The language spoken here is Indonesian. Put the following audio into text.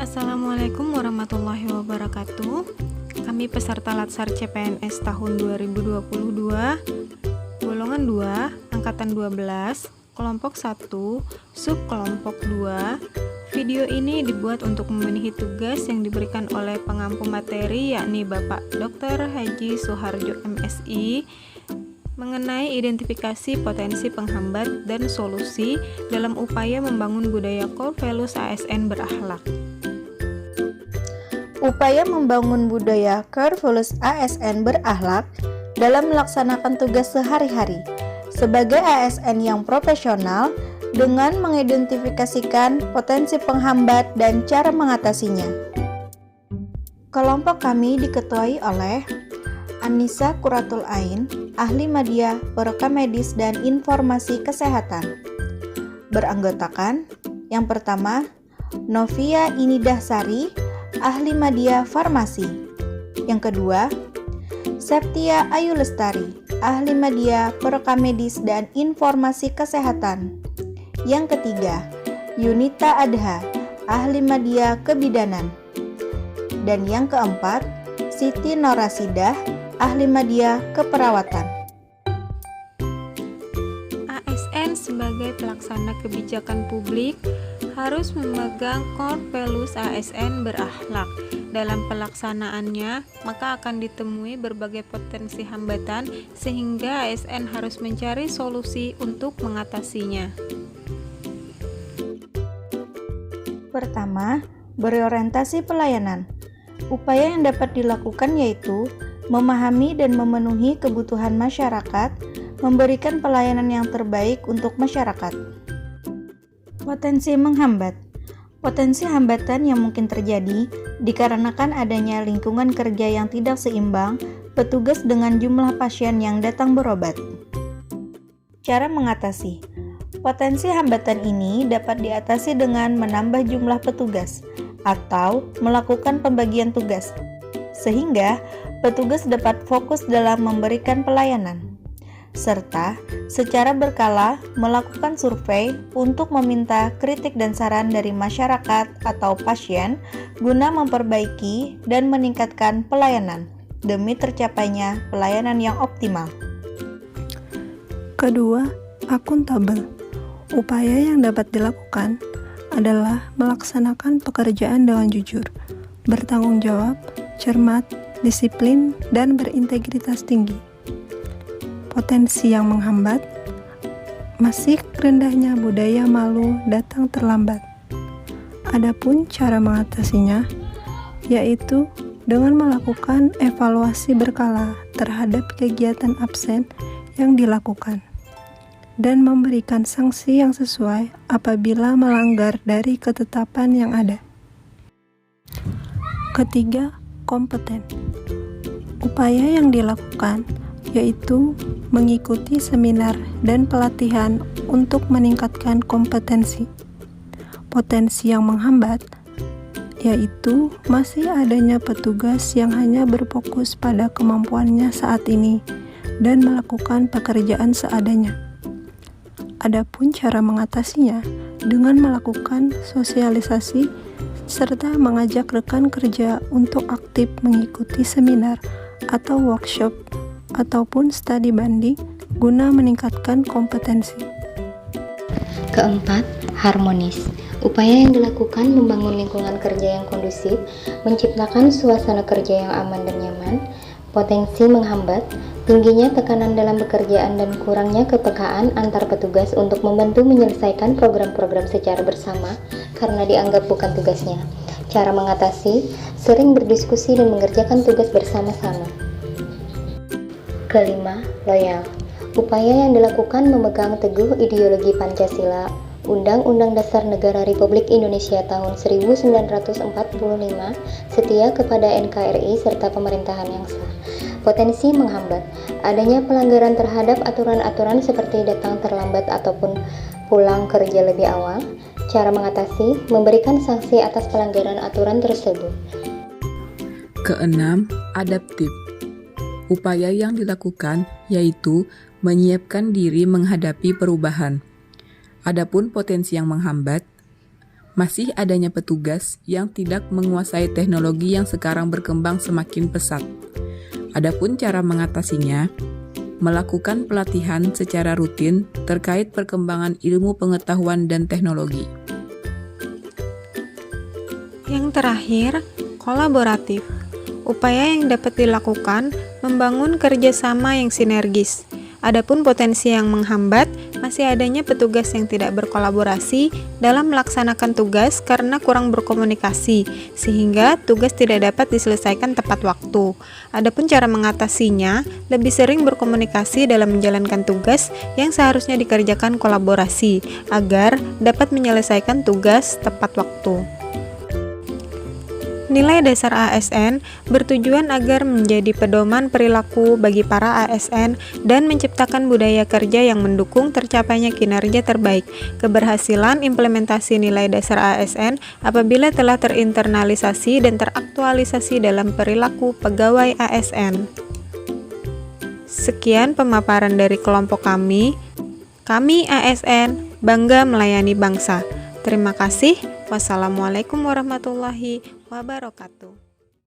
Assalamualaikum warahmatullahi wabarakatuh. Kami peserta Latsar CPNS tahun 2022, golongan 2, angkatan 12, kelompok 1, sub kelompok 2. Video ini dibuat untuk memenuhi tugas yang diberikan oleh pengampu materi, yakni Bapak Dr. Haji Suharjo MSI, mengenai identifikasi potensi penghambat dan solusi dalam upaya membangun budaya core values ASN berakhlak. Upaya membangun budaya core values ASN berakhlak dalam melaksanakan tugas sehari-hari sebagai ASN yang profesional dengan mengidentifikasikan potensi penghambat dan cara mengatasinya. Kelompok kami diketuai oleh Anissa Quratul Ain, ahli media, perekam medis dan informasi kesehatan. Beranggotakan yang pertama, Novia Inidah Sari, ahli media farmasi. Yang kedua, Septia Ayu Lestari, ahli media, perekam medis dan informasi kesehatan. Yang ketiga, Yunita Adha, ahli media kebidanan. Dan yang keempat, Siti Norasidah, ahli media keperawatan. ASN sebagai pelaksana kebijakan publik harus memegang core values ASN berakhlak. Dalam pelaksanaannya, maka akan ditemui berbagai potensi hambatan sehingga ASN harus mencari solusi untuk mengatasinya. Pertama, berorientasi pelayanan. Upaya yang dapat dilakukan yaitu memahami dan memenuhi kebutuhan masyarakat, memberikan pelayanan yang terbaik untuk masyarakat. Potensi menghambat. Potensi hambatan yang mungkin terjadi dikarenakan adanya lingkungan kerja yang tidak seimbang, petugas dengan jumlah pasien yang datang berobat. Cara mengatasi. Potensi hambatan ini dapat diatasi dengan menambah jumlah petugas atau melakukan pembagian tugas, sehingga petugas dapat fokus dalam memberikan pelayanan, serta secara berkala melakukan survei untuk meminta kritik dan saran dari masyarakat atau pasien guna memperbaiki dan meningkatkan pelayanan demi tercapainya pelayanan yang optimal. Kedua, akuntabel. Upaya yang dapat dilakukan adalah melaksanakan pekerjaan dengan jujur, bertanggung jawab, cermat, disiplin, dan berintegritas tinggi. Potensi yang menghambat, masih rendahnya budaya malu datang terlambat. Adapun cara mengatasinya, yaitu dengan melakukan evaluasi berkala terhadap kegiatan absen yang dilakukan, dan memberikan sanksi yang sesuai apabila melanggar dari ketetapan yang ada. Ketiga, kompeten. Upaya yang dilakukan yaitu mengikuti seminar dan pelatihan untuk meningkatkan kompetensi. Potensi yang menghambat yaitu masih adanya petugas yang hanya berfokus pada kemampuannya saat ini dan melakukan pekerjaan seadanya. Adapun cara mengatasinya dengan melakukan sosialisasi serta mengajak rekan kerja untuk aktif mengikuti seminar atau workshop ataupun studi banding guna meningkatkan kompetensi. Keempat, harmonis. Upaya yang dilakukan membangun lingkungan kerja yang kondusif, menciptakan suasana kerja yang aman dan nyaman. Potensi menghambat, tingginya tekanan dalam pekerjaan dan kurangnya kepekaan antar petugas untuk membantu menyelesaikan program-program secara bersama karena dianggap bukan tugasnya. Cara mengatasi, sering berdiskusi dan mengerjakan tugas bersama-sama. Kelima, loyal. Upaya yang dilakukan memegang teguh ideologi Pancasila, Undang-Undang Dasar Negara Republik Indonesia tahun 1945, setia kepada NKRI serta pemerintahan yang sah. Potensi menghambat, adanya pelanggaran terhadap aturan-aturan seperti datang terlambat ataupun pulang kerja lebih awal. Cara mengatasi, memberikan sanksi atas pelanggaran aturan tersebut. Keenam, adaptif. Upaya yang dilakukan yaitu menyiapkan diri menghadapi perubahan. Adapun potensi yang menghambat, Masih adanya petugas yang tidak menguasai teknologi yang sekarang berkembang semakin pesat. Adapun cara mengatasinya, melakukan pelatihan secara rutin terkait perkembangan ilmu pengetahuan dan teknologi. Yang terakhir, kolaboratif. Upaya yang dapat dilakukan membangun kerjasama yang sinergis. Adapun potensi yang menghambat, masih adanya petugas yang tidak berkolaborasi dalam melaksanakan tugas karena kurang berkomunikasi, sehingga tugas tidak dapat diselesaikan tepat waktu. Adapun cara mengatasinya, lebih sering berkomunikasi dalam menjalankan tugas yang seharusnya dikerjakan kolaborasi, agar dapat menyelesaikan tugas tepat waktu. Nilai dasar ASN bertujuan agar menjadi pedoman perilaku bagi para ASN dan menciptakan budaya kerja yang mendukung tercapainya kinerja terbaik. Keberhasilan implementasi nilai dasar ASN apabila telah terinternalisasi dan teraktualisasi dalam perilaku pegawai ASN. Sekian pemaparan dari kelompok kami. Kami ASN bangga melayani bangsa. Terima kasih. Wassalamualaikum warahmatullahi wabarakatuh.